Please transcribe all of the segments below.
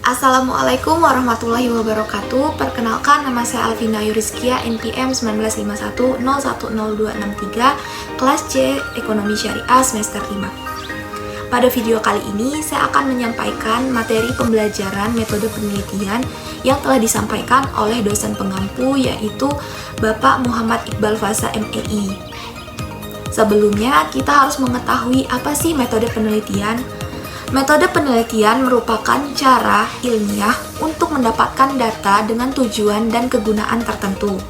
Assalamualaikum warahmatullahi wabarakatuh. Perkenalkan, nama saya Alvina Yuriskia, NPM 1951010263, kelas C, Ekonomi Syariah semester 5. Pada video kali ini, saya akan menyampaikan materi pembelajaran metode penelitian yang telah disampaikan oleh dosen pengampu, yaitu Bapak Muhammad Iqbal Faza, MEI. Sebelumnya, kita harus mengetahui apa sih metode penelitian. Metode penelitian merupakan cara ilmiah untuk mendapatkan data dengan tujuan dan kegunaan tertentu.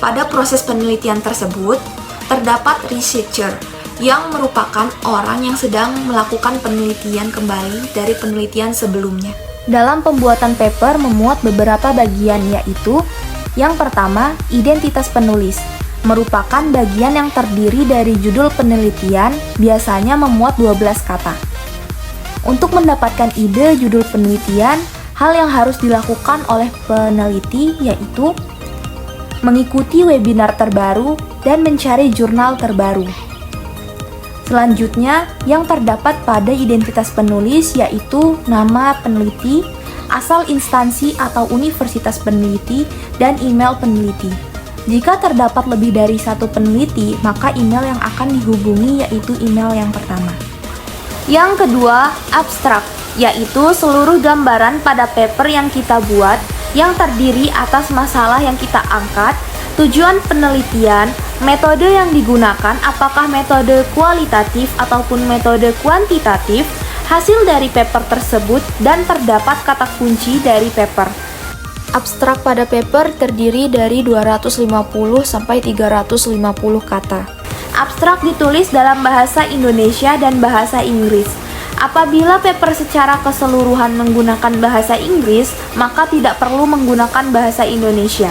Pada proses penelitian tersebut, terdapat researcher yang merupakan orang yang sedang melakukan penelitian kembali dari penelitian sebelumnya. Dalam pembuatan paper memuat beberapa bagian, yaitu yang pertama, identitas penulis, merupakan bagian yang terdiri dari judul penelitian, biasanya memuat 12 kata. Untuk mendapatkan ide judul penelitian, hal yang harus dilakukan oleh peneliti yaitu mengikuti webinar terbaru dan mencari jurnal terbaru. Selanjutnya, yang terdapat pada identitas penulis yaitu nama peneliti, asal instansi atau universitas peneliti, dan email peneliti. Jika terdapat lebih dari satu peneliti, maka email yang akan dihubungi yaitu email yang pertama. Yang kedua, abstrak, yaitu seluruh gambaran pada paper yang kita buat yang terdiri atas masalah yang kita angkat, tujuan penelitian, metode yang digunakan, apakah metode kualitatif ataupun metode kuantitatif, hasil dari paper tersebut, dan terdapat kata kunci dari paper. Abstrak pada paper terdiri dari 250 sampai 350 kata. Abstrak ditulis dalam bahasa Indonesia dan bahasa Inggris. Apabila paper secara keseluruhan menggunakan bahasa Inggris, maka tidak perlu menggunakan bahasa Indonesia.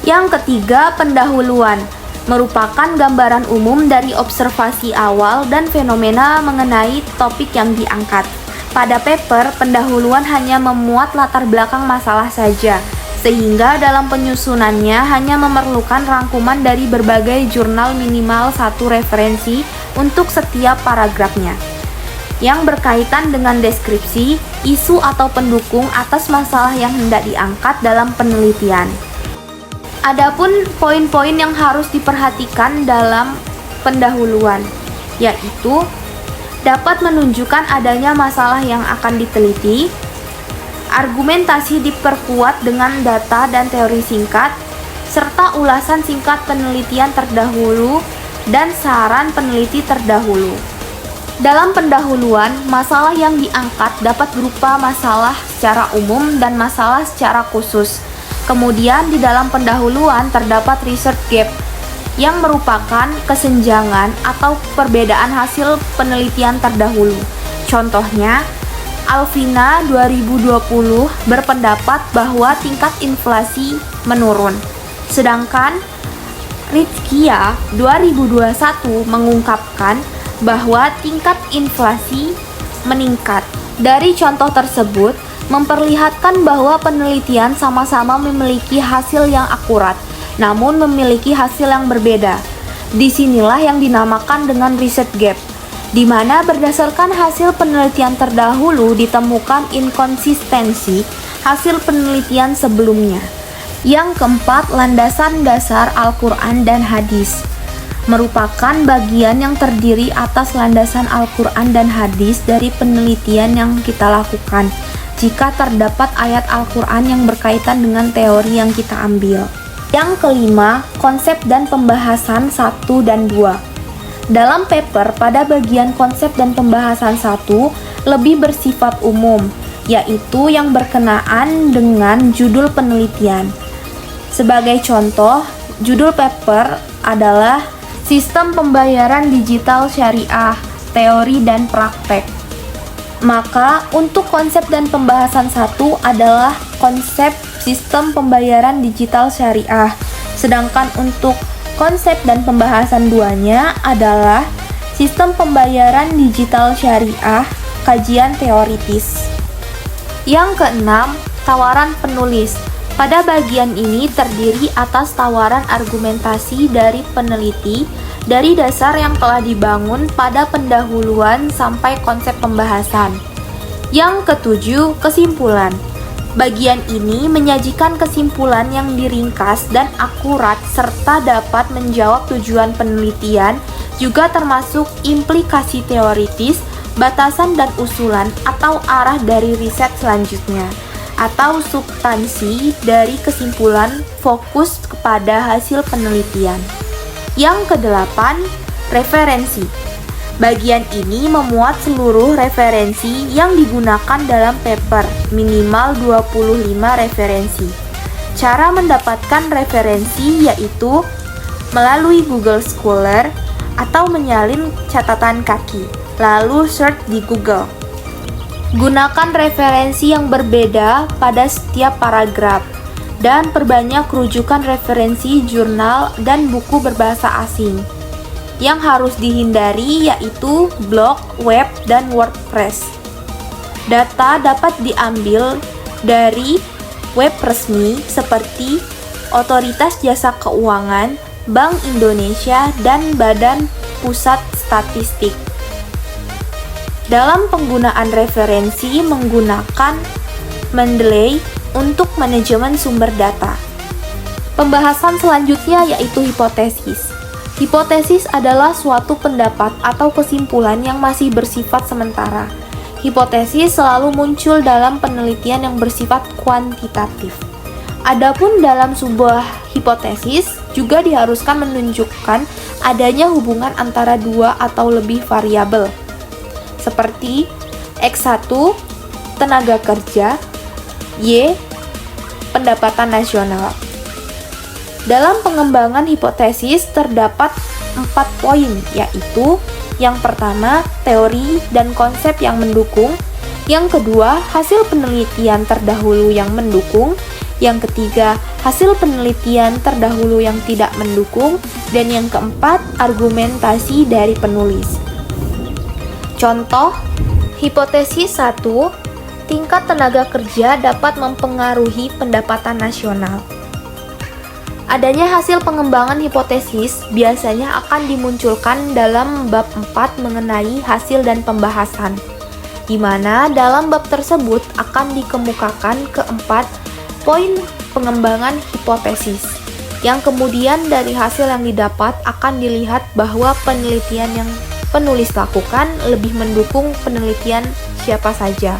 Yang ketiga, pendahuluan, merupakan gambaran umum dari observasi awal dan fenomena mengenai topik yang diangkat. Pada paper, pendahuluan hanya memuat latar belakang masalah saja, sehingga dalam penyusunannya hanya memerlukan rangkuman dari berbagai jurnal minimal satu referensi untuk setiap paragrafnya, yang berkaitan dengan deskripsi, isu atau pendukung atas masalah yang hendak diangkat dalam penelitian. Adapun poin-poin yang harus diperhatikan dalam pendahuluan, yaitu dapat menunjukkan adanya masalah yang akan diteliti, argumentasi diperkuat dengan data dan teori singkat, serta ulasan singkat penelitian terdahulu dan saran peneliti terdahulu. Dalam pendahuluan, masalah yang diangkat dapat berupa masalah secara umum dan masalah secara khusus. Kemudian di dalam pendahuluan terdapat research gap, yang merupakan kesenjangan atau perbedaan hasil penelitian terdahulu. Contohnya, Alvina 2020 berpendapat bahwa tingkat inflasi menurun, sedangkan Rizkia 2021 mengungkapkan bahwa tingkat inflasi meningkat. Dari contoh tersebut, memperlihatkan bahwa penelitian sama-sama memiliki hasil yang akurat, namun memiliki hasil yang berbeda. Disinilah yang dinamakan dengan research gap, di mana berdasarkan hasil penelitian terdahulu ditemukan inkonsistensi hasil penelitian sebelumnya. Yang keempat, landasan dasar Al-Quran dan Hadis, merupakan bagian yang terdiri atas landasan Al-Quran dan Hadis dari penelitian yang kita lakukan, jika terdapat ayat Al-Quran yang berkaitan dengan teori yang kita ambil. Yang kelima, konsep dan pembahasan 1 dan 2. Dalam paper, pada bagian konsep dan pembahasan 1 lebih bersifat umum, yaitu yang berkenaan dengan judul penelitian. Sebagai contoh, judul paper adalah Sistem Pembayaran Digital Syariah, Teori dan Praktek. Maka, untuk konsep dan pembahasan 1 adalah konsep sistem pembayaran digital syariah, sedangkan untuk konsep dan pembahasan 2-nya adalah sistem pembayaran digital syariah, kajian teoritis. Yang keenam, tawaran penulis. Pada bagian ini terdiri atas tawaran argumentasi dari peneliti dari dasar yang telah dibangun pada pendahuluan sampai konsep pembahasan. Yang ketujuh, kesimpulan. Bagian ini menyajikan kesimpulan yang diringkas dan akurat serta dapat menjawab tujuan penelitian, juga termasuk implikasi teoritis, batasan dan usulan atau arah dari riset selanjutnya, atau substansi dari kesimpulan fokus kepada hasil penelitian. Yang kedelapan, referensi. Bagian ini memuat seluruh referensi yang digunakan dalam paper, minimal 25 referensi. Cara mendapatkan referensi yaitu melalui Google Scholar atau menyalin catatan kaki, lalu search di Google. Gunakan referensi yang berbeda pada setiap paragraf, dan perbanyak rujukan referensi jurnal dan buku berbahasa asing. Yang harus dihindari yaitu blog, web, dan WordPress. Data dapat diambil dari web resmi seperti Otoritas Jasa Keuangan, Bank Indonesia, dan Badan Pusat Statistik. Dalam penggunaan referensi menggunakan Mendeley untuk manajemen sumber data. Pembahasan selanjutnya yaitu hipotesis. Hipotesis adalah suatu pendapat atau kesimpulan yang masih bersifat sementara. Hipotesis selalu muncul dalam penelitian yang bersifat kuantitatif. Adapun dalam sebuah hipotesis juga diharuskan menunjukkan adanya hubungan antara dua atau lebih variabel, seperti X1 tenaga kerja, Y pendapatan nasional. Dalam pengembangan hipotesis terdapat 4 poin, yaitu yang pertama, teori dan konsep yang mendukung. Yang kedua, hasil penelitian terdahulu yang mendukung. Yang ketiga, hasil penelitian terdahulu yang tidak mendukung. Dan yang keempat, argumentasi dari penulis. Contoh, hipotesis 1, tingkat tenaga kerja dapat mempengaruhi pendapatan nasional. Adanya hasil pengembangan hipotesis biasanya akan dimunculkan dalam bab 4 mengenai hasil dan pembahasan, di mana dalam bab tersebut akan dikemukakan keempat poin pengembangan hipotesis, yang kemudian dari hasil yang didapat akan dilihat bahwa penelitian yang penulis lakukan lebih mendukung penelitian siapa saja.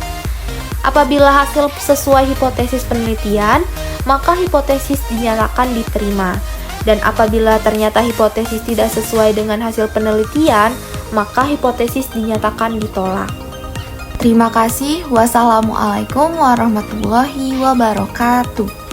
Apabila hasil sesuai hipotesis penelitian, maka hipotesis dinyatakan diterima. Dan apabila ternyata hipotesis tidak sesuai dengan hasil penelitian, maka hipotesis dinyatakan ditolak. Terima kasih. Wassalamualaikum warahmatullahi wabarakatuh.